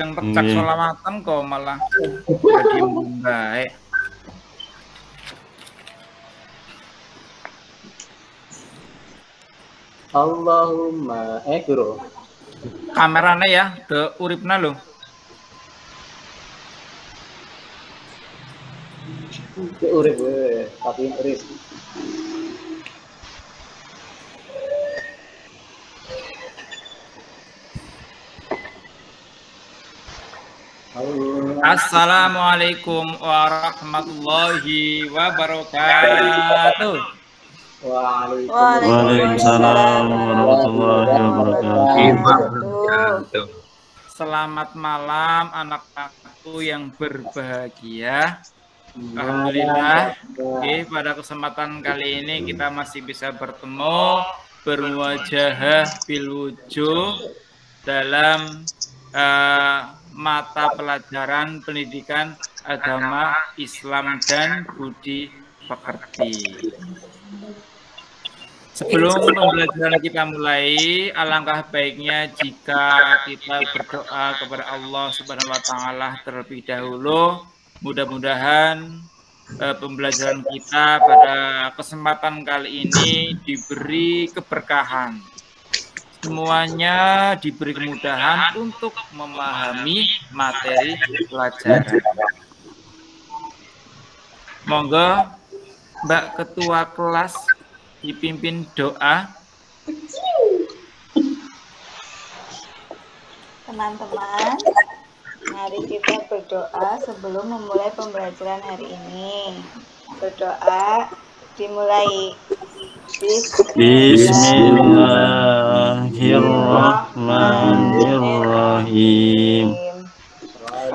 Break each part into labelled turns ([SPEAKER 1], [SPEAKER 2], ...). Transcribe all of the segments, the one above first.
[SPEAKER 1] Yang pecak sholawatan kok malah jadi baik.
[SPEAKER 2] Allahumma guru.
[SPEAKER 1] Kameranya ya, ke uripna loh.
[SPEAKER 2] Ke urip tapi urip.
[SPEAKER 1] Assalamualaikum warahmatullahi wabarakatuh.
[SPEAKER 3] Waalaikumsalam warahmatullahi wabarakatuh.
[SPEAKER 1] Selamat malam anak-anakku yang berbahagia. Alhamdulillah, pada kesempatan kali ini kita masih bisa bertemu, berwajah bil wujuh dalam mata pelajaran pendidikan agama Islam dan budi pekerti. Sebelum pembelajaran kita mulai, alangkah baiknya jika kita berdoa kepada Allah Subhanahu wa Ta'ala terlebih dahulu. Mudah-mudahan pembelajaran kita pada kesempatan kali ini diberi keberkahan. Semuanya diberi kemudahan untuk memahami materi pelajaran. Monggo Mbak Ketua Kelas dipimpin doa.
[SPEAKER 4] Teman-teman, mari kita berdoa sebelum memulai pembelajaran hari ini. Berdoa dimulai.
[SPEAKER 3] Bismillahirrahmanirrahim.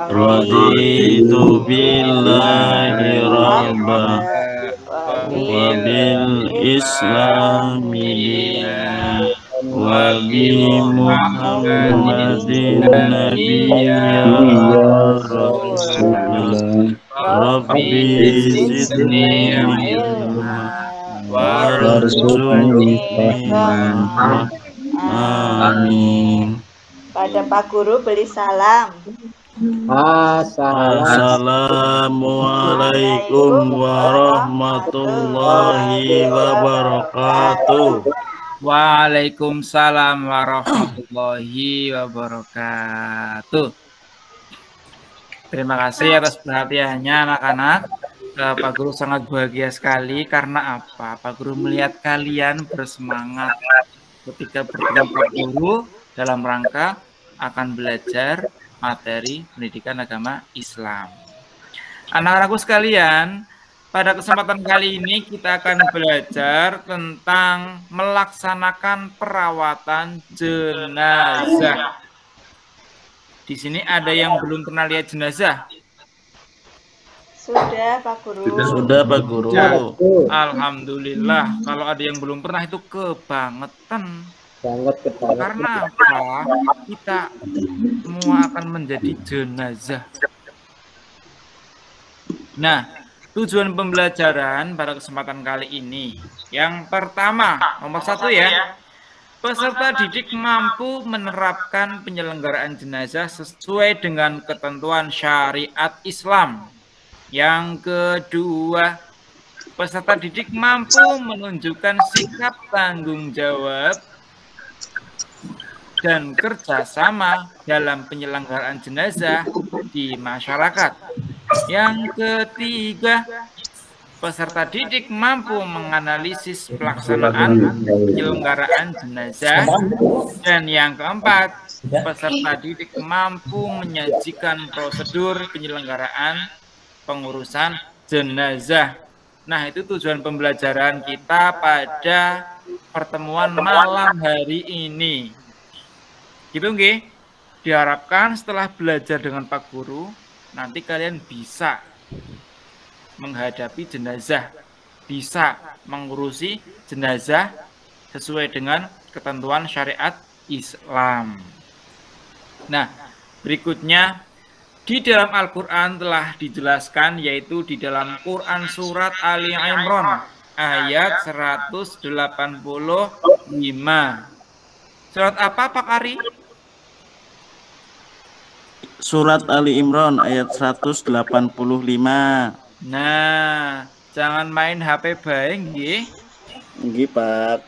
[SPEAKER 3] Raditu billahi rabban wa bil islami dinan wa bi Muhammadin nabiyya rasulan rabbi zidni ilma warzuqni fahma. Amin.
[SPEAKER 4] Pada Pak Guru beri salam.
[SPEAKER 3] Assalamualaikum warahmatullahi wabarakatuh.
[SPEAKER 1] Waalaikumsalam warahmatullahi wabarakatuh. Terima kasih atas perhatiannya anak-anak. Pak Guru sangat bahagia sekali karena apa? Pak Guru melihat kalian bersemangat ketika bertemu Pak Guru dalam rangka akan belajar materi pendidikan agama Islam. Anak-anakku sekalian, pada kesempatan kali ini kita akan belajar tentang melaksanakan perawatan jenazah. Di sini ada yang belum pernah lihat jenazah?
[SPEAKER 4] Sudah Pak Guru.
[SPEAKER 3] Sudah Pak Guru.
[SPEAKER 1] Alhamdulillah. Kalau ada yang belum pernah itu kebangetan. Karena apa? Kita semua akan menjadi jenazah. Nah, tujuan pembelajaran pada kesempatan kali ini, yang pertama, nomor 1 ya, peserta didik mampu menerapkan penyelenggaraan jenazah sesuai dengan ketentuan syariat Islam. Yang kedua, peserta didik mampu menunjukkan sikap tanggung jawab dan kerjasama dalam penyelenggaraan jenazah di masyarakat. Yang ketiga, peserta didik mampu menganalisis pelaksanaan penyelenggaraan jenazah. Dan yang keempat, peserta didik mampu menyajikan prosedur penyelenggaraan pengurusan jenazah. Nah, itu tujuan pembelajaran kita pada pertemuan malam hari ini. Gitu nggih? Diharapkan setelah belajar dengan Pak Guru, nanti kalian bisa menghadapi jenazah, bisa mengurusi jenazah sesuai dengan ketentuan syariat Islam. Nah, berikutnya di dalam Al-Quran telah dijelaskan, yaitu di dalam Quran Surat Ali Imran ayat 185. Surat apa Pak Ari?
[SPEAKER 3] Surat Ali Imran ayat 185.
[SPEAKER 1] Nah, jangan main HP bae nggih.
[SPEAKER 3] Nggih, Pak.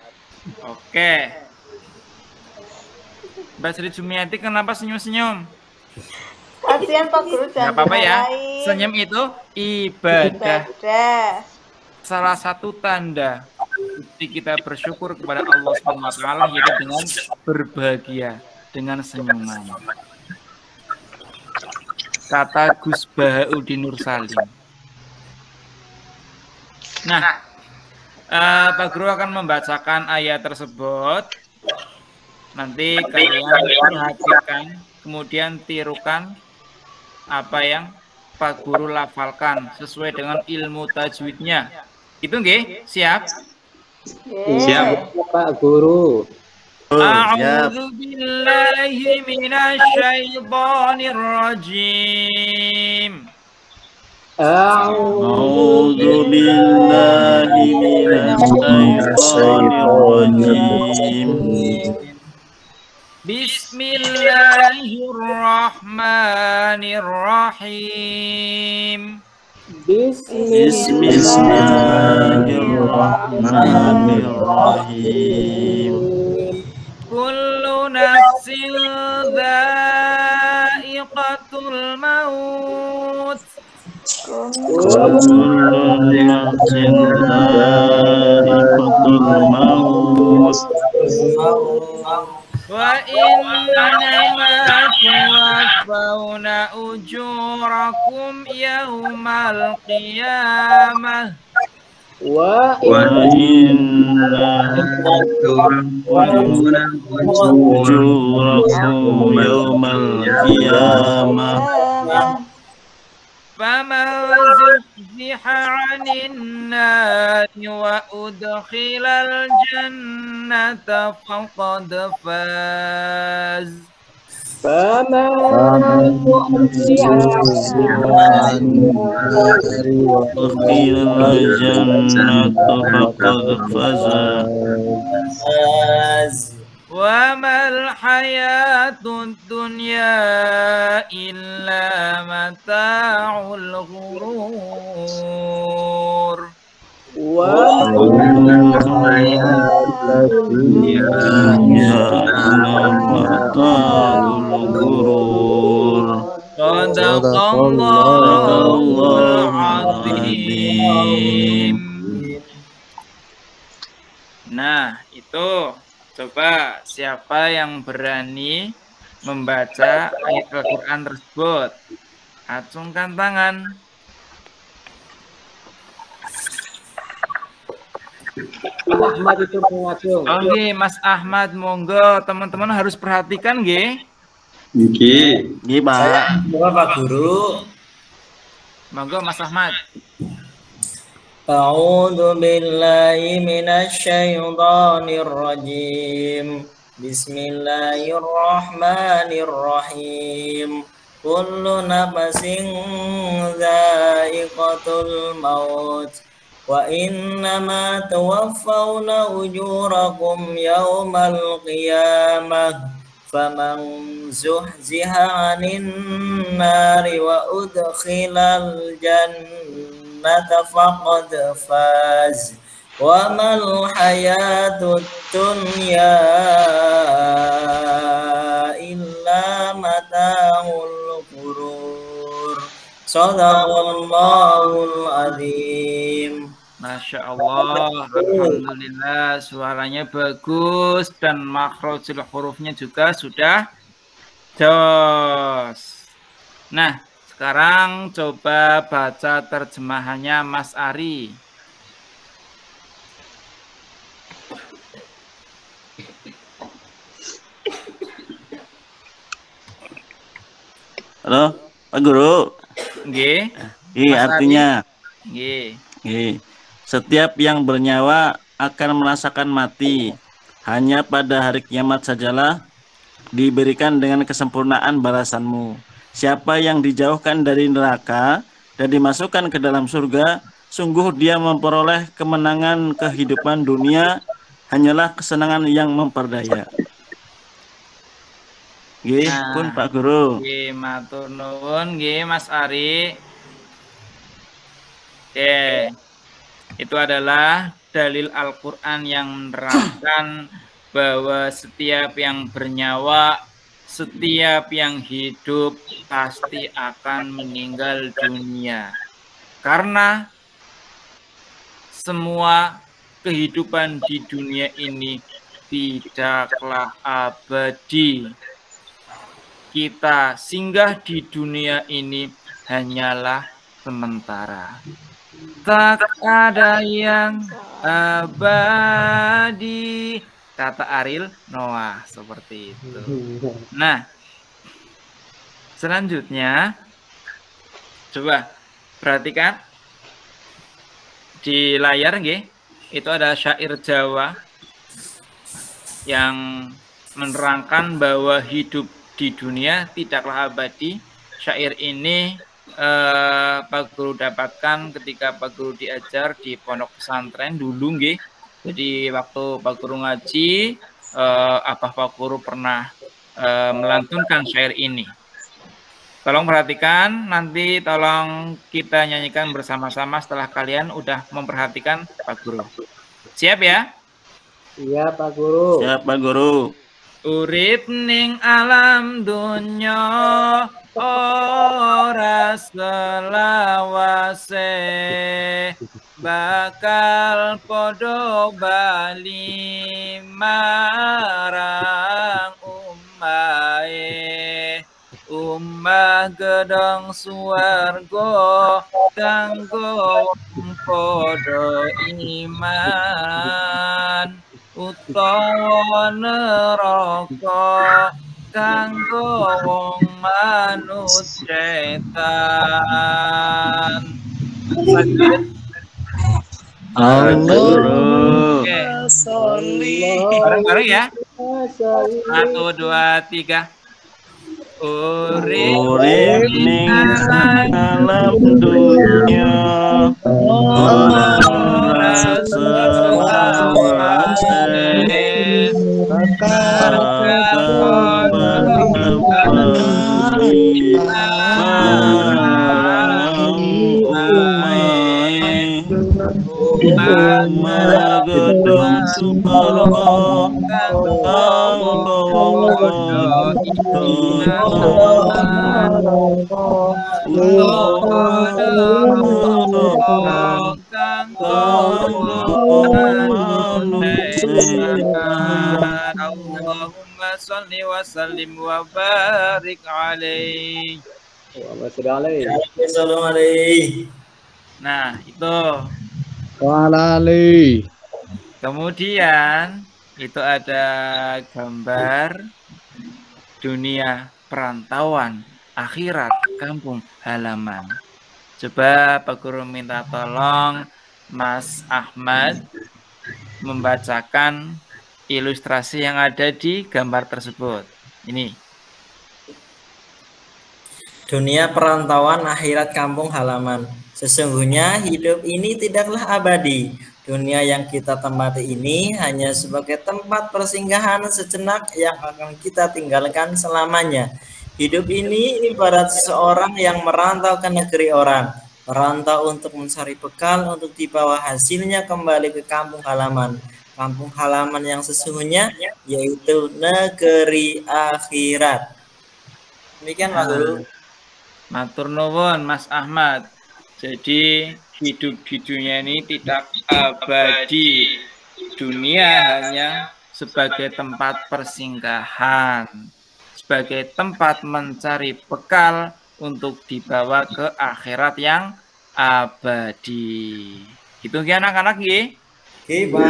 [SPEAKER 1] Oke. Mbak Sri Jumiati kenapa senyum-senyum?
[SPEAKER 4] Kasihan Pak Guru
[SPEAKER 1] Nggak
[SPEAKER 4] jangan
[SPEAKER 1] apa-apa ya.
[SPEAKER 4] dimarahin.
[SPEAKER 1] Senyum itu ibadah.
[SPEAKER 4] Ibadah.
[SPEAKER 1] Salah satu tanda bukti kita bersyukur kepada Allah SWT yaitu dengan berbahagia, dengan senyuman. Kata Gus Bahaudin Nur Salim. Nah, Pak Guru akan membacakan ayat tersebut. Nanti kalian perhatikan, kemudian tirukan apa yang Pak Guru lafalkan sesuai dengan ilmu tajwidnya. Itu nggih? Siap?
[SPEAKER 2] Siap Pak Guru.
[SPEAKER 1] A'udzu billahi minasyaitonir rajim.
[SPEAKER 3] A'udzu billahi minasyaitonir rajim.
[SPEAKER 1] Bismillahirrahmanirrahim.
[SPEAKER 3] Bismillahirrahmanirrahim.
[SPEAKER 1] Kullu nafsin dha'iqatul maut.
[SPEAKER 3] Kullu nafsin dha'iqatul maut.
[SPEAKER 1] Wa innama tuwaffawna ujurakum yawmal qiyamah.
[SPEAKER 2] Wa
[SPEAKER 3] inna ujurakum yawmal qiyamah.
[SPEAKER 1] فمن زحزح عن النار وأدخل الجنة فقد فاز.
[SPEAKER 2] فمن
[SPEAKER 3] وقيل الجنة فقد فاز.
[SPEAKER 1] وما الحياة الدنيا إلا متاع الغرور. Sadaqallahul azim. Nah, itu coba siapa yang berani membaca ayat Al-Quran tersebut? Acungkan tangan.
[SPEAKER 2] Ahmad itu mengacung.
[SPEAKER 1] Oke, Mas Ahmad, monggo teman-teman harus perhatikan nggih.
[SPEAKER 3] Nggih, Pak.
[SPEAKER 5] Pak Guru.
[SPEAKER 1] Monggo Mas Ahmad.
[SPEAKER 5] A'udzu billahi minasyaitonir rajim. Bismillahirrahmanirrahim. Kullu nafsin dha'iqatul maut. Wa innama tuwaffawna ujurakum yawmal qiyamah. Faman zuhziha 'anil nari wa udkhilal jannata faqad faz. Wa mal hayatud dunya illa mata'ul ghurur. Shadaqallahul azim.
[SPEAKER 1] Masya Allah, alhamdulillah suaranya bagus dan makhrajul hurufnya juga sudah jos. Nah, sekarang coba baca terjemahannya Mas Ari.
[SPEAKER 3] Halo, Pak Guru.
[SPEAKER 1] Nggih.
[SPEAKER 3] Artinya.
[SPEAKER 1] Nggih.
[SPEAKER 3] Setiap yang bernyawa akan merasakan mati. Hanya pada hari kiamat sajalah diberikan dengan kesempurnaan balasanmu. Siapa yang dijauhkan dari neraka dan dimasukkan ke dalam surga, sungguh dia memperoleh kemenangan kehidupan dunia, hanyalah kesenangan yang memperdaya. Nggih, pun Pak Guru.
[SPEAKER 1] Nggih, matur nuwun nggih Mas Ari. Oke. Itu adalah dalil Al-Qur'an yang menerangkan bahwa setiap yang bernyawa, setiap yang hidup pasti akan meninggal dunia. Karena semua kehidupan di dunia ini tidaklah abadi. Kita singgah di dunia ini hanyalah sementara. Tak ada yang abadi, kata Ariel Noah, seperti itu. Nah, selanjutnya coba perhatikan di layar nggih, itu ada syair Jawa yang menerangkan bahwa hidup di dunia tidaklah abadi. Syair ini Pak Guru dapatkan ketika Pak Guru diajar di pondok pesantren dulu nggih. Jadi waktu Pak Guru ngaji, Abah Pak Guru pernah melantunkan syair ini. Tolong perhatikan, nanti tolong kita nyanyikan bersama-sama setelah kalian udah memperhatikan Pak Guru. Siap ya?
[SPEAKER 2] Iya Pak Guru.
[SPEAKER 3] Siap Pak Guru.
[SPEAKER 1] Urip ning alam dunya ora selawase, bakal podo bali marang umahe. Ummah gedang suwarga kanggo podo iman, utawa neraka kanggo wong manut setan.
[SPEAKER 3] Allah.
[SPEAKER 1] Oke, bareng-bareng ya. 1, 2, 3.
[SPEAKER 3] Urip ning alam dunya ora selawase, bakal
[SPEAKER 1] Allahumma sholli wa sallim wa barik alaihi. Nah, itu. Kemudian itu ada gambar dunia perantauan akhirat kampung halaman. Coba Pak Guru minta tolong Mas Ahmad membacakan ilustrasi yang ada di gambar tersebut. Ini.
[SPEAKER 5] Dunia perantauan akhirat kampung halaman. Sesungguhnya hidup ini tidaklah abadi. Dunia yang kita tempati ini hanya sebagai tempat persinggahan sejenak yang akan kita tinggalkan selamanya. Hidup ini ibarat seseorang yang merantau ke negeri orang. Merantau untuk mencari bekal untuk dibawa hasilnya kembali ke kampung halaman. Kampung halaman yang sesungguhnya yaitu negeri akhirat. Demikian Pak Guru.
[SPEAKER 1] Matur nuwun Mas Ahmad. Jadi hidup di dunia ini tidak abadi. Dunia hanya sebagai tempat persinggahan, sebagai tempat mencari bekal untuk dibawa ke akhirat yang abadi. Gitu ya anak-anak nggih?
[SPEAKER 5] Oke, Pak.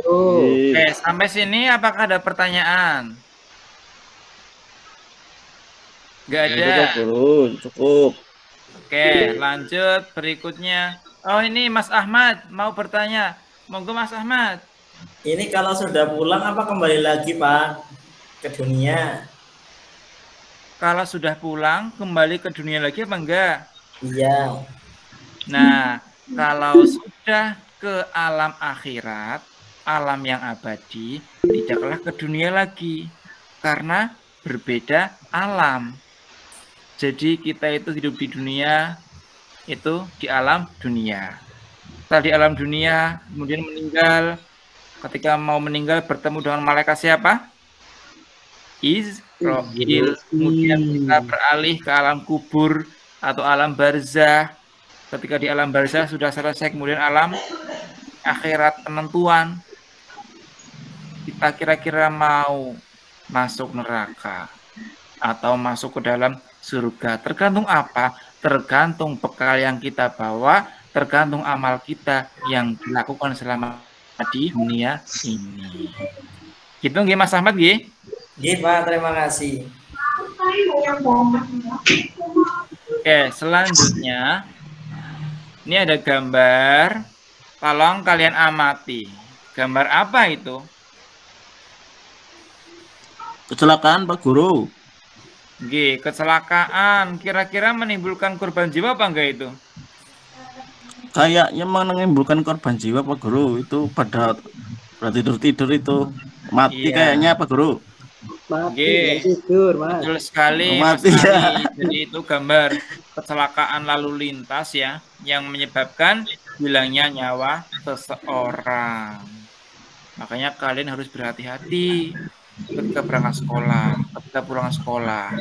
[SPEAKER 1] Oke, sampai sini apakah ada pertanyaan? Enggak ada.
[SPEAKER 3] Cukup.
[SPEAKER 1] Oke, lanjut berikutnya. Oh, ini Mas Ahmad mau bertanya. Monggo Mas Ahmad.
[SPEAKER 5] Ini kalau sudah pulang apa kembali lagi Pak ke dunia?
[SPEAKER 1] Kalau sudah pulang kembali ke dunia lagi apa enggak?
[SPEAKER 5] Iya.
[SPEAKER 1] Nah, kalau sudah ke alam akhirat, alam yang abadi, tidaklah ke dunia lagi. Karena berbeda alam. Jadi kita itu hidup di dunia, itu di alam dunia. Kita di alam dunia, kemudian meninggal. Ketika mau meninggal bertemu dengan malaikat siapa? Israil. Kemudian kita beralih ke alam kubur atau alam barzah. Ketika di alam barzah sudah selesai, kemudian alam akhirat penentuan. Kita kira-kira mau masuk neraka atau masuk ke dalam surga. Tergantung apa? Tergantung bekal yang kita bawa, tergantung amal kita yang dilakukan selama di dunia ini. Gitu nggih Mas Ahmad nggih?
[SPEAKER 5] Nggih, Pak, terima kasih.
[SPEAKER 1] Oke, selanjutnya ini ada gambar. Tolong kalian amati. Gambar apa itu?
[SPEAKER 3] Kecelakaan Pak Guru.
[SPEAKER 1] Oke, kecelakaan. Kira-kira menimbulkan korban jiwa apa enggak itu?
[SPEAKER 3] Kayaknya menimbulkan korban jiwa Pak Guru. Itu pada tidur-tidur itu mati kayaknya Pak Guru.
[SPEAKER 2] Mati tidur, Mas.
[SPEAKER 1] Betul sekali,
[SPEAKER 3] mati,
[SPEAKER 1] Mas
[SPEAKER 3] ya.
[SPEAKER 1] Ali. Jadi itu gambar kecelakaan lalu lintas ya, yang menyebabkan hilangnya nyawa seseorang. Makanya kalian harus berhati-hati ketika berangkat sekolah, ketika pulang sekolah.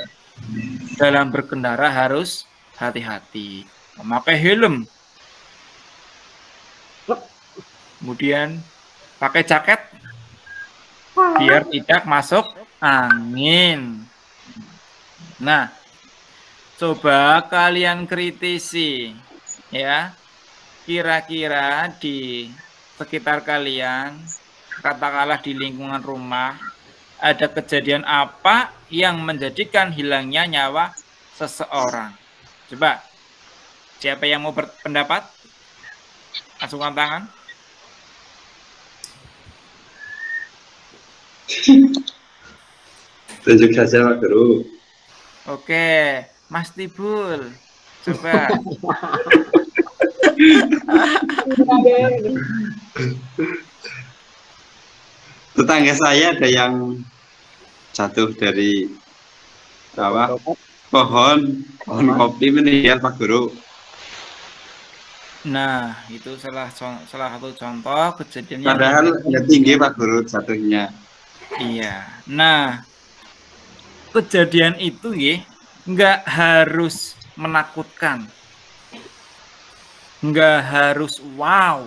[SPEAKER 1] Dalam berkendara harus hati-hati, memakai helm, kemudian pakai jaket biar tidak masuk angin. Nah, coba kalian kritisi ya, kira-kira di sekitar kalian, katakanlah di lingkungan rumah, ada kejadian apa yang menjadikan hilangnya nyawa seseorang? Coba, siapa yang mau berpendapat? Masukkan tangan.
[SPEAKER 6] Tunjuk saja Pak Guru.
[SPEAKER 1] Oke, Mas Tibul, coba.
[SPEAKER 6] Tetangga saya ada yang jatuh dari bawah pohon kopi meninggal Pak Guru.
[SPEAKER 1] Nah, itu salah satu contoh kejadian yang
[SPEAKER 6] Padahal ya tinggi Pak Guru jatuhnya.
[SPEAKER 1] iya. Nah, kejadian itu ya nggak harus menakutkan, nggak harus wow.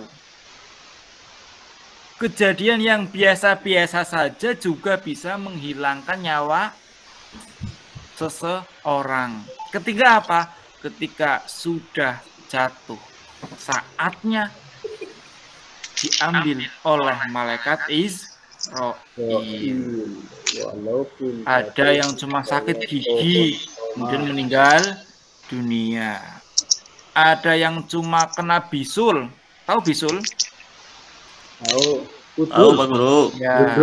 [SPEAKER 1] Kejadian yang biasa-biasa saja juga bisa menghilangkan nyawa seseorang. Ketika apa? Ketika sudah jatuh, saatnya diambil oleh malaikat Israil. Ada yang cuma sakit gigi kemudian meninggal dunia. Ada yang cuma kena bisul. Tahu bisul?
[SPEAKER 3] Tahu Pak Guru.
[SPEAKER 1] Ya,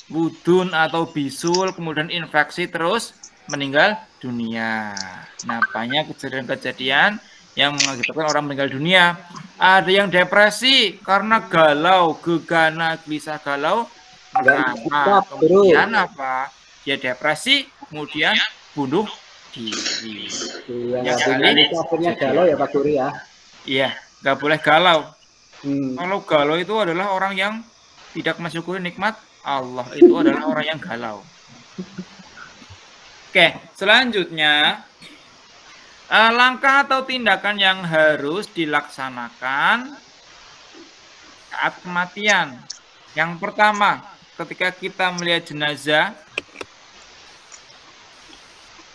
[SPEAKER 1] wudun atau bisul kemudian infeksi terus meninggal dunia. Nah, banyak kejadian-kejadian yang mengakibatkan orang meninggal dunia. Ada yang depresi karena galau, gegana, gelisah galau. Kemudian apa? Dia depresi, kemudian bunuh diri.
[SPEAKER 2] Yang akhirnya galau ya Pak Guru ya.
[SPEAKER 1] Iya, nggak boleh galau. Kalau galau itu adalah orang yang tidak mensyukuri nikmat Allah. Itu adalah orang yang galau. Oke, selanjutnya langkah atau tindakan yang harus dilaksanakan saat kematian. Yang pertama, ketika kita melihat jenazah,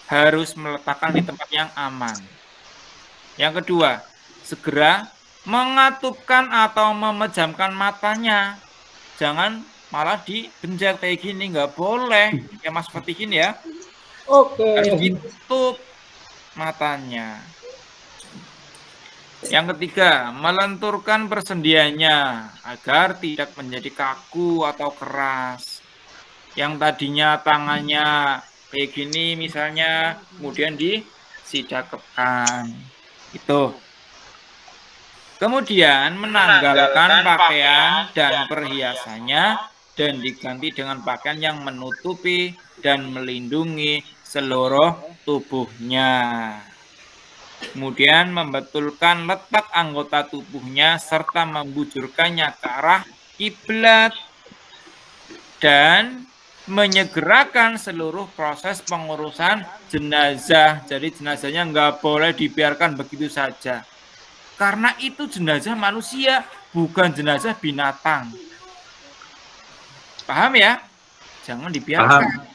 [SPEAKER 1] harus meletakkan di tempat yang aman. Yang kedua, segera mengatupkan atau memejamkan matanya. Jangan malah dibenjat kayak gini, nggak boleh. Ya Mas Fatihin ya.
[SPEAKER 2] Oke.
[SPEAKER 1] Harus ditutup matanya. Yang ketiga, melenturkan persendiannya agar tidak menjadi kaku atau keras. Yang tadinya tangannya kayak gini misalnya, kemudian disidakepkan. Itu. Kemudian menanggalkan pakaian dan perhiasannya dan diganti dengan pakaian yang menutupi dan melindungi seluruh tubuhnya. Kemudian membetulkan letak anggota tubuhnya serta membujurkannya ke arah kiblat dan menyegerakan seluruh proses pengurusan jenazah. Jadi jenazahnya nggak boleh dibiarkan begitu saja. Karena itu jenazah manusia, bukan jenazah binatang. Paham ya? Jangan dibiarkan.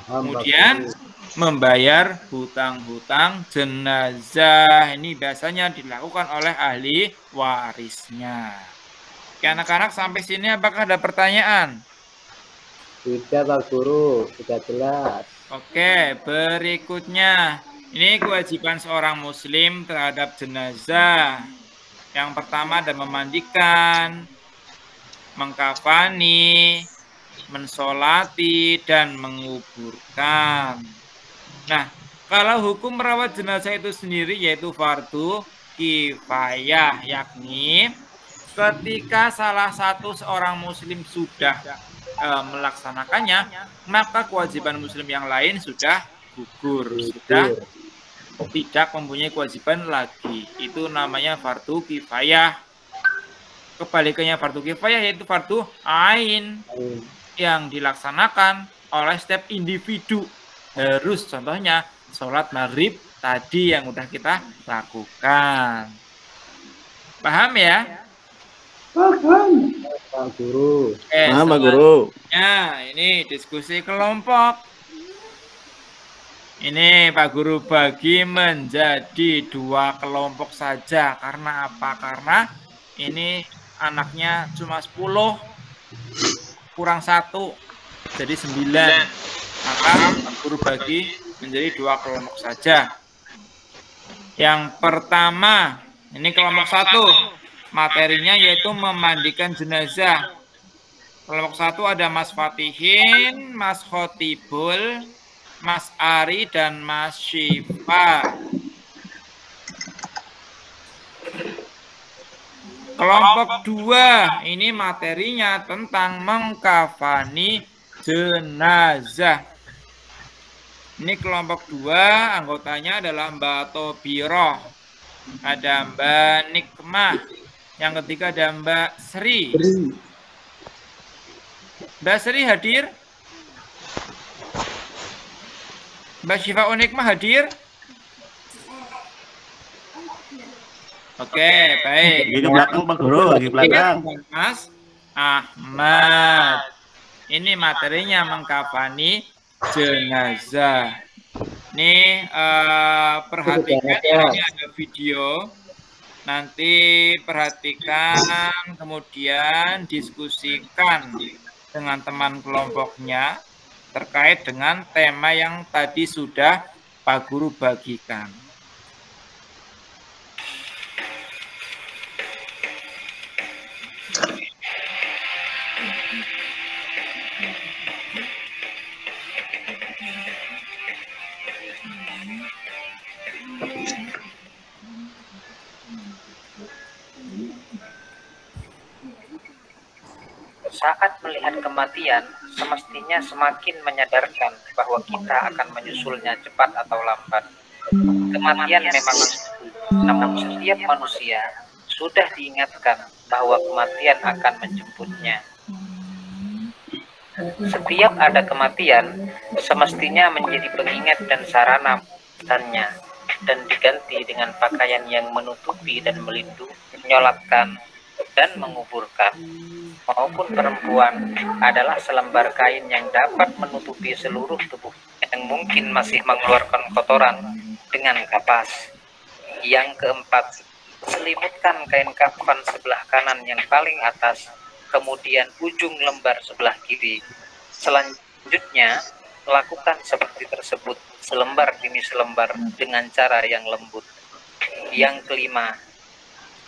[SPEAKER 1] Kemudian membayar hutang-hutang jenazah. Ini biasanya dilakukan oleh ahli warisnya. Oke, anak-anak sampai sini apakah ada pertanyaan?
[SPEAKER 2] Tidak Pak Guru, sudah jelas.
[SPEAKER 1] Oke, berikutnya. Ini kewajiban seorang muslim terhadap jenazah. Yang pertama ada memandikan, mengkafani, mensolati, dan menguburkan. Nah, kalau hukum merawat jenazah itu sendiri yaitu fardu kifayah, yakni ketika salah satu seorang muslim sudah melaksanakannya, maka kewajiban muslim yang lain sudah gugur, sudah tidak mempunyai kewajiban lagi. Itu namanya fardu kifayah. Kebalikannya fardu kifayah yaitu fardu ain yang dilaksanakan oleh setiap individu. Harus contohnya sholat maghrib tadi yang udah kita lakukan. Paham ya?
[SPEAKER 2] Paham Pak Guru.
[SPEAKER 3] Paham Pak Guru.
[SPEAKER 1] Ya, ini diskusi kelompok. Ini Pak Guru bagi menjadi 2 kelompok saja. Karena apa? Karena ini anaknya cuma 10 kurang 1 jadi 9. Maka Pak Guru bagi menjadi 2 kelompok saja. Yang pertama, ini kelompok 1. Materinya yaitu memandikan jenazah. Kelompok 1 ada Mas Fatihin, Mas Khotibul, Mas Ari, dan Mas Syifa. Kelompok 2, ini materinya tentang mengkafani jenazah. Ini kelompok 2, anggotanya adalah Mbak Tobiroh, ada Mbak Nikmah, yang ketiga ada Mbak Sri. Mbak Sri hadir? Mbak Syifa Unikmah hadir? Oke, baik.
[SPEAKER 3] Lagi ke belakang Pak Guru, lagi belakang.
[SPEAKER 1] Mas Ahmad. Ini materinya mengkafani jenazah. Ini perhatikan ya, ini ada video. Nanti perhatikan, kemudian diskusikan dengan teman kelompoknya terkait dengan tema yang tadi sudah Pak Guru bagikan.
[SPEAKER 7] Saat melihat kematian, semestinya semakin menyadarkan bahwa kita akan menyusulnya cepat atau lambat. Kematian memang, namun setiap manusia sudah diingatkan bahwa kematian akan menjemputnya. Setiap ada kematian, semestinya menjadi pengingat dan sarana tanya, dan diganti dengan pakaian yang menutupi dan melindungi, menyolatkan, dan menguburkan. Maupun perempuan adalah selembar kain yang dapat menutupi seluruh tubuh yang mungkin masih mengeluarkan kotoran dengan kapas. Yang keempat, selimutkan kain kafan sebelah kanan yang paling atas, kemudian ujung lembar sebelah kiri. Selanjutnya, lakukan seperti tersebut selembar demi selembar dengan cara yang lembut. Yang kelima,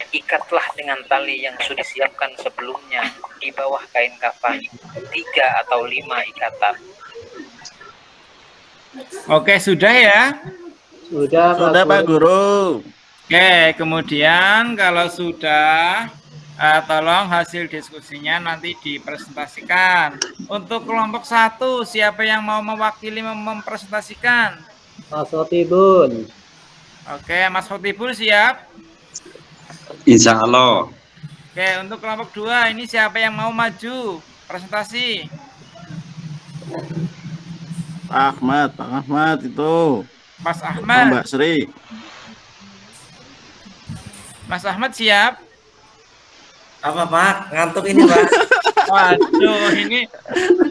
[SPEAKER 7] ikatlah dengan tali yang sudah disiapkan sebelumnya di bawah kain kafan 3 atau 5 ikatan.
[SPEAKER 1] Oke, sudah ya?
[SPEAKER 2] Sudah
[SPEAKER 3] Pak Guru.
[SPEAKER 1] Oke, kemudian kalau sudah Tolong hasil diskusinya nanti dipresentasikan. Untuk kelompok 1, siapa yang mau mewakili mempresentasikan?
[SPEAKER 2] Mas Hotibun.
[SPEAKER 1] Oke, Mas Hotibul siap?
[SPEAKER 6] Insya Allah.
[SPEAKER 1] Oke, untuk kelompok 2, ini siapa yang mau maju presentasi?
[SPEAKER 3] Pak Ahmad itu.
[SPEAKER 1] Mas
[SPEAKER 3] Sama
[SPEAKER 1] Ahmad.
[SPEAKER 3] Mbak Sri.
[SPEAKER 1] Mas Ahmad siap?
[SPEAKER 5] Apa Pak? Ngantuk ini Pak.
[SPEAKER 1] Waduh, ini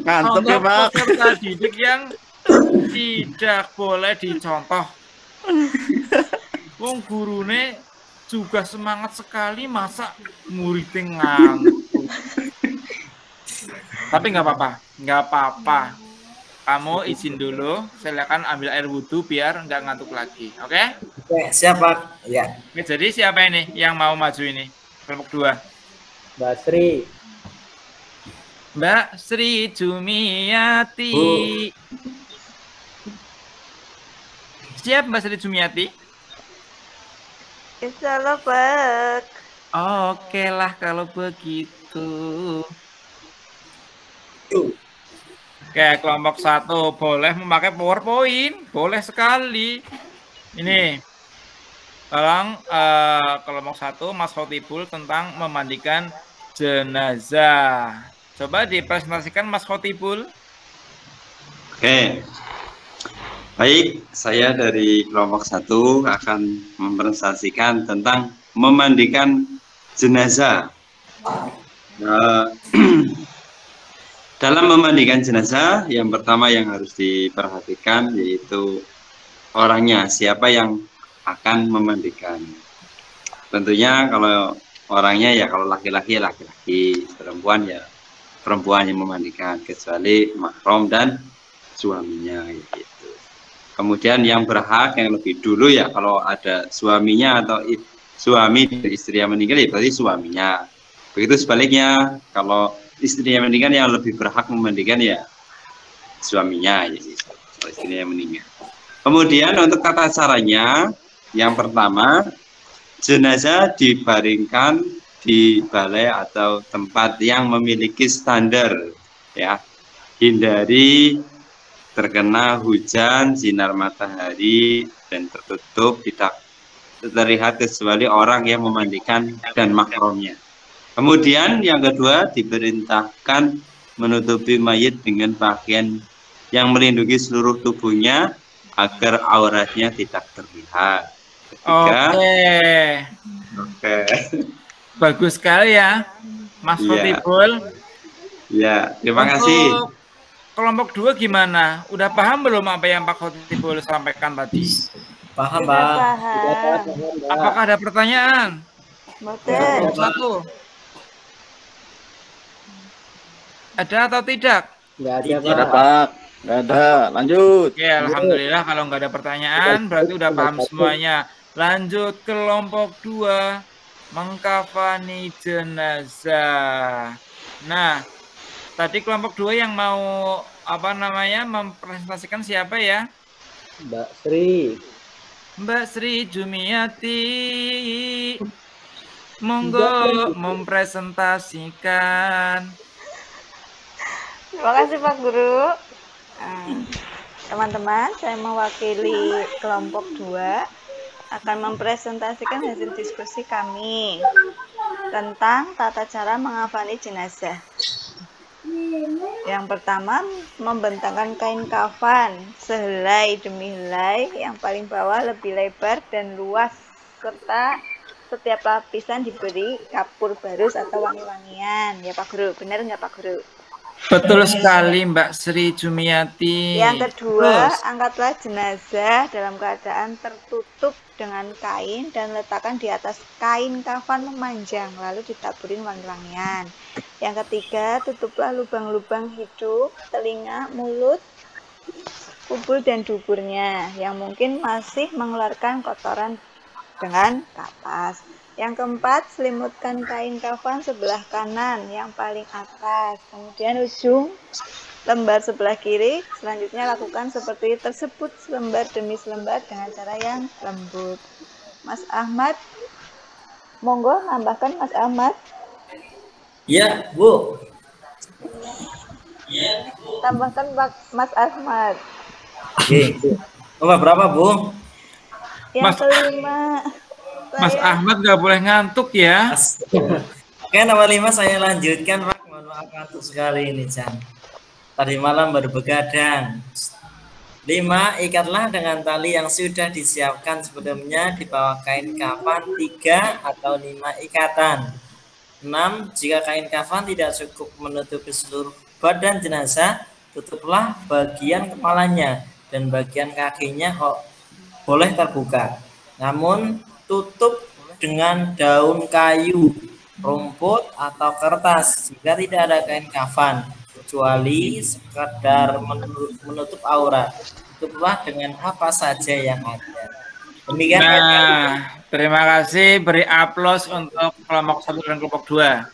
[SPEAKER 3] Ngantuk ya Pak.
[SPEAKER 1] peserta didik yang tidak boleh dicontoh. Wong gurune juga semangat sekali, masa muridnya ngantuk. Tapi nggak apa-apa. Kamu izin dulu, silakan ambil air wudhu biar nggak ngantuk lagi, oke?
[SPEAKER 5] Oke, siap Pak. Ya.
[SPEAKER 1] Oke, jadi siapa ini yang mau maju ini? Kelompok 2.
[SPEAKER 2] Mbak Sri.
[SPEAKER 1] Mbak Sri Jumiati. Siap Mbak Sri Jumiati?
[SPEAKER 4] Insya Allah, Pak.
[SPEAKER 1] Oke lah kalau begitu. Oke, kelompok 1 boleh memakai PowerPoint, boleh sekali. Ini, tolong kelompok 1 Mas Khotibul tentang memandikan jenazah. Coba dipresentasikan Mas Khotibul.
[SPEAKER 6] Oke. Baik, saya dari kelompok 1 akan mempresentasikan tentang memandikan jenazah. Dalam memandikan jenazah, yang pertama yang harus diperhatikan yaitu orangnya, siapa yang akan memandikan. Tentunya kalau orangnya ya kalau laki-laki ya laki-laki, perempuan ya perempuan yang memandikan, kecuali mahram dan suaminya gitu. Kemudian yang berhak yang lebih dulu ya kalau ada suaminya atau suami dari istri yang meninggal ya berarti suaminya. Begitu sebaliknya kalau istri yang meninggal yang lebih berhak memandikan ya suaminya ya kalau istri yang meninggal. Kemudian untuk tata caranya, yang pertama jenazah dibaringkan di balai atau tempat yang memiliki standar ya, hindari terkena hujan, sinar matahari dan tertutup, tidak terlihat kecuali orang yang memandikan dan mahramnya. Kemudian yang kedua diperintahkan menutupi mayit dengan pakaian yang melindungi seluruh tubuhnya agar auratnya tidak terlihat. Ketiga, Oke.
[SPEAKER 1] Bagus sekali ya, Mas Khotibul.
[SPEAKER 6] Ya, terima
[SPEAKER 1] Untuk
[SPEAKER 6] kasih.
[SPEAKER 1] kelompok 2 gimana? Udah paham belum apa yang Pak Khotibul sampaikan tadi?
[SPEAKER 5] Paham
[SPEAKER 4] Sudah
[SPEAKER 5] Pak.
[SPEAKER 4] paham.
[SPEAKER 1] Apakah ada pertanyaan?
[SPEAKER 4] Boten.
[SPEAKER 1] Kelompok 1. Ada atau tidak?
[SPEAKER 2] Nggak ada,
[SPEAKER 3] Nggak ada
[SPEAKER 2] Pak.
[SPEAKER 3] Pak. Nggak ada. Lanjut.
[SPEAKER 1] Oke, alhamdulillah kalau nggak ada pertanyaan berarti udah paham semuanya. Lanjut kelompok 2, mengkafani jenazah. Nah, tadi kelompok 2 yang mau mempresentasikan siapa ya?
[SPEAKER 2] Mbak Sri.
[SPEAKER 1] Mbak Sri Jumiati. Monggo mempresentasikan.
[SPEAKER 4] Terima kasih Pak Guru. Teman-teman, saya mewakili kelompok 2 akan mempresentasikan hasil diskusi kami tentang tata cara mengafani jenazah. Yang pertama, membentangkan kain kafan sehelai demi helai, yang paling bawah lebih lebar dan luas, serta setiap lapisan diberi kapur barus atau wangi-wangian. Ya Pak Guru, benar nggak Pak Guru?
[SPEAKER 1] Betul sekali Mbak Sri Jumiati.
[SPEAKER 4] Yang kedua,
[SPEAKER 1] Terus,
[SPEAKER 4] angkatlah jenazah dalam keadaan tertutup dengan kain dan letakkan di atas kain kafan memanjang, lalu ditaburin wangi-wangian. Yang ketiga, tutuplah lubang-lubang hidung, telinga, mulut, kubul dan duburnya yang mungkin masih mengeluarkan kotoran dengan kapas. Yang keempat, selimutkan kain kafan sebelah kanan yang paling atas, kemudian ujung lembar sebelah kiri. Selanjutnya lakukan seperti tersebut selembar demi selembar dengan cara yang lembut. Mas Ahmad, monggo nambahkan Mas Ahmad.
[SPEAKER 5] Ya, Bu.
[SPEAKER 4] Tambahkan Mas Ahmad.
[SPEAKER 5] Oke. Nomor berapa, Bu?
[SPEAKER 4] Yang
[SPEAKER 1] Mas-
[SPEAKER 4] kelima.
[SPEAKER 1] Mas
[SPEAKER 4] Saya-
[SPEAKER 1] Ahmad nggak boleh ngantuk ya.
[SPEAKER 5] Oke, nomor 5 saya lanjutkan, Pak. Mohon maaf ngantuk sekali ini, Chan. Tadi malam baru begadang. 5. Ikatlah dengan tali yang sudah disiapkan sebelumnya di bawah kain kafan 3 atau 5 ikatan. 6. Jika kain kafan tidak cukup menutupi seluruh badan jenazah, tutuplah bagian kepalanya dan bagian kakinya boleh terbuka. Namun tutup dengan daun kayu, rumput atau kertas jika tidak ada kain kafan, kecuali sekadar menutup aurat. Tutuplah dengan apa saja yang ada. Demikian.
[SPEAKER 1] Nah, terima kasih. Beri aplaus untuk kelompok 1 dan kelompok 2.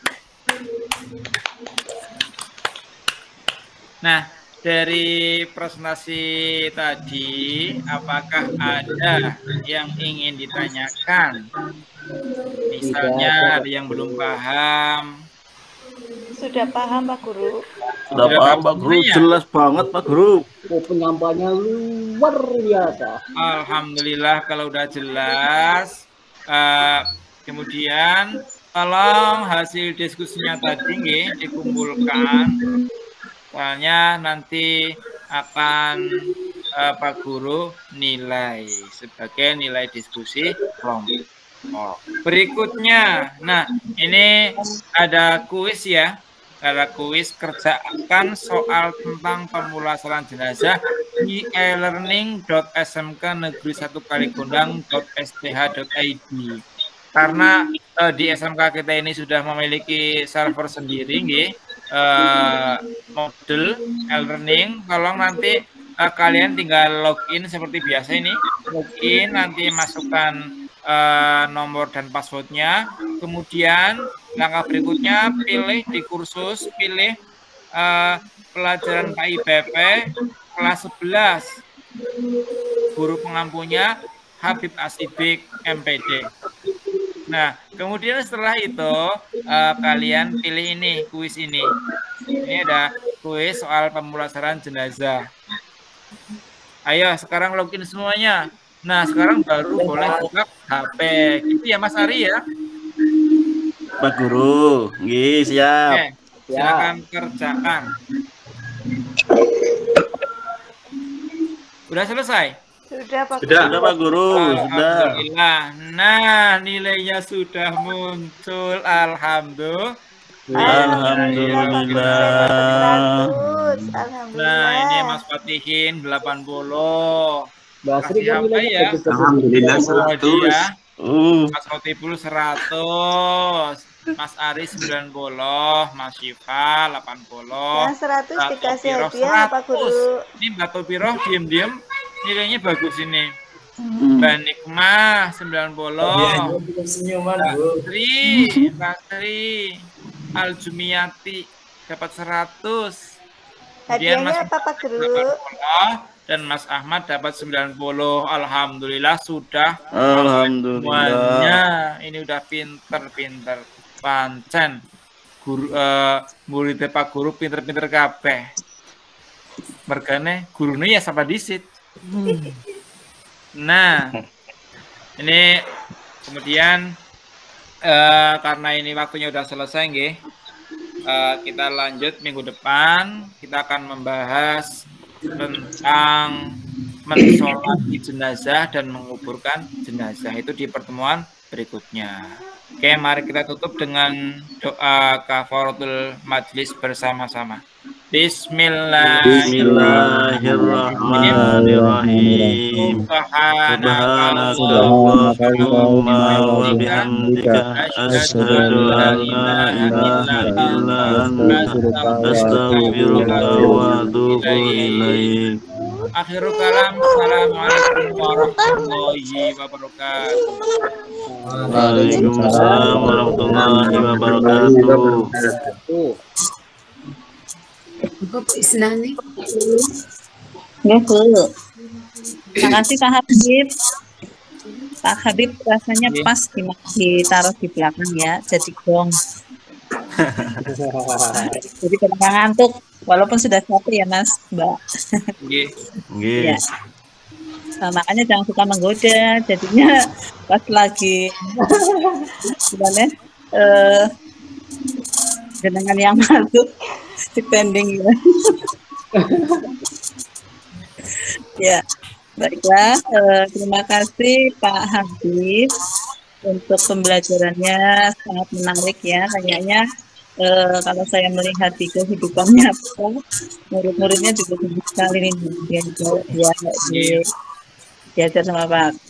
[SPEAKER 1] Nah, dari presentasi tadi, apakah ada yang ingin ditanyakan? Misalnya ada yang belum paham.
[SPEAKER 4] Sudah paham Pak Guru?
[SPEAKER 3] Sudah paham Pak Guru, jelas banget Pak Guru.
[SPEAKER 2] Penyampaiannya luar biasa.
[SPEAKER 1] Alhamdulillah kalau udah jelas. Kemudian tolong hasil diskusinya tadi nggih dikumpulkan. Soalnya nanti akan Pak Guru nilai sebagai nilai diskusi kelompok. Berikutnya, nah ini ada kuis ya. Ada kuis, kerjakan soal tentang pemulasaran jenazah di e-learning.smknegeri1kaligondang.sth.id. Karena di SMK kita ini sudah memiliki server sendiri, model e-learning. Tolong nanti kalian tinggal login seperti biasa ini, login nanti masukkan nomor dan passwordnya. Kemudian langkah berikutnya pilih di kursus, pilih pelajaran KIPP kelas 11, guru pengampunya Habib Asibik MPD. Nah, kemudian setelah itu kalian pilih ini, kuis ini. Ini ada kuis soal pemulasaran jenazah. Ayo sekarang login semuanya. Nah, sekarang baru boleh buka HP. Gitu ya Mas Ari ya.
[SPEAKER 3] Pak Guru, nggih, siap.
[SPEAKER 1] Oke, silakan kerjakan. Sudah selesai?
[SPEAKER 4] Sudah Pak
[SPEAKER 6] Sudah.
[SPEAKER 3] Sudah Pak Guru, sudah.
[SPEAKER 1] Alhamdulillah. Nah, nilainya sudah muncul. Alhamdulillah.
[SPEAKER 3] Alhamdulillah.
[SPEAKER 1] Nah, ini Mas Fatihin 80.
[SPEAKER 2] Mbak Sri
[SPEAKER 1] Kasih
[SPEAKER 2] kan
[SPEAKER 1] apa
[SPEAKER 2] nilainya
[SPEAKER 1] ya?
[SPEAKER 2] bagus-bagus.
[SPEAKER 6] Alhamdulillah
[SPEAKER 1] Ya.
[SPEAKER 6] 100.
[SPEAKER 1] Mas Khotibul 100, Mas Ari 90, Mas Syifa 80.
[SPEAKER 4] Yang 100
[SPEAKER 1] Mbak
[SPEAKER 4] dikasih
[SPEAKER 1] Topiroh
[SPEAKER 4] hadiah Pak
[SPEAKER 1] 100.
[SPEAKER 4] Guru.
[SPEAKER 1] Ini Mbak Topiroh diem-diem nilainya bagus ini. Mbak Nikmah 90.
[SPEAKER 5] Senyuman,
[SPEAKER 1] Mbak
[SPEAKER 5] Bu.
[SPEAKER 1] Sri Aljumiyati dapat 100.
[SPEAKER 4] Hadiahnya apa Pak Guru?
[SPEAKER 1] 80, dan Mas Ahmad dapat 90. Alhamdulillah sudah.
[SPEAKER 3] Alhamdulillah.
[SPEAKER 1] Semuanya ini udah pinter-pinter. Pancen guru muridnya Pak Guru pinter-pinter kabeh. Mergane gurunya ya sapa disit. Nah, ini kemudian karena ini waktunya udah selesai nggih. Kita lanjut minggu depan, kita akan membahas tentang mensolati jenazah dan menguburkan jenazah, itu di pertemuan berikutnya. Oke, mari kita tutup dengan doa kafaratul majlis bersama-sama.
[SPEAKER 3] Bismillahirrahmanirrahim. Subhanakallahumma wa bihamdika asyhadu an la ilaha illa anta astaghfiruka wa atubu ilaik.
[SPEAKER 1] Akhirul kalam, assalamualaikum warahmatullahi wabarakatuh.
[SPEAKER 3] Waalaikumsalam warahmatullahi wabarakatuh.
[SPEAKER 8] Isnani.
[SPEAKER 9] Nggih, Bu. Terima kasih Pak Habib. Pak Habib rasanya pas ditaruh di belakang ya, jadi gong. Jadi kadang ngantuk, walaupun sudah capek ya Mas, Mbak.
[SPEAKER 1] Nggih.
[SPEAKER 3] Nggih.
[SPEAKER 9] Ya. Nah, makanya jangan suka menggoda, jadinya pas lagi gimana jenengan yang masuk depending gitu. Ya, baiklah. Terima kasih Pak Habib untuk pembelajarannya, sangat menarik ya. Kayaknya kalau saya melihat di kehidupannya, murid-muridnya juga bagus sekali nih. Dia diajar sama Pak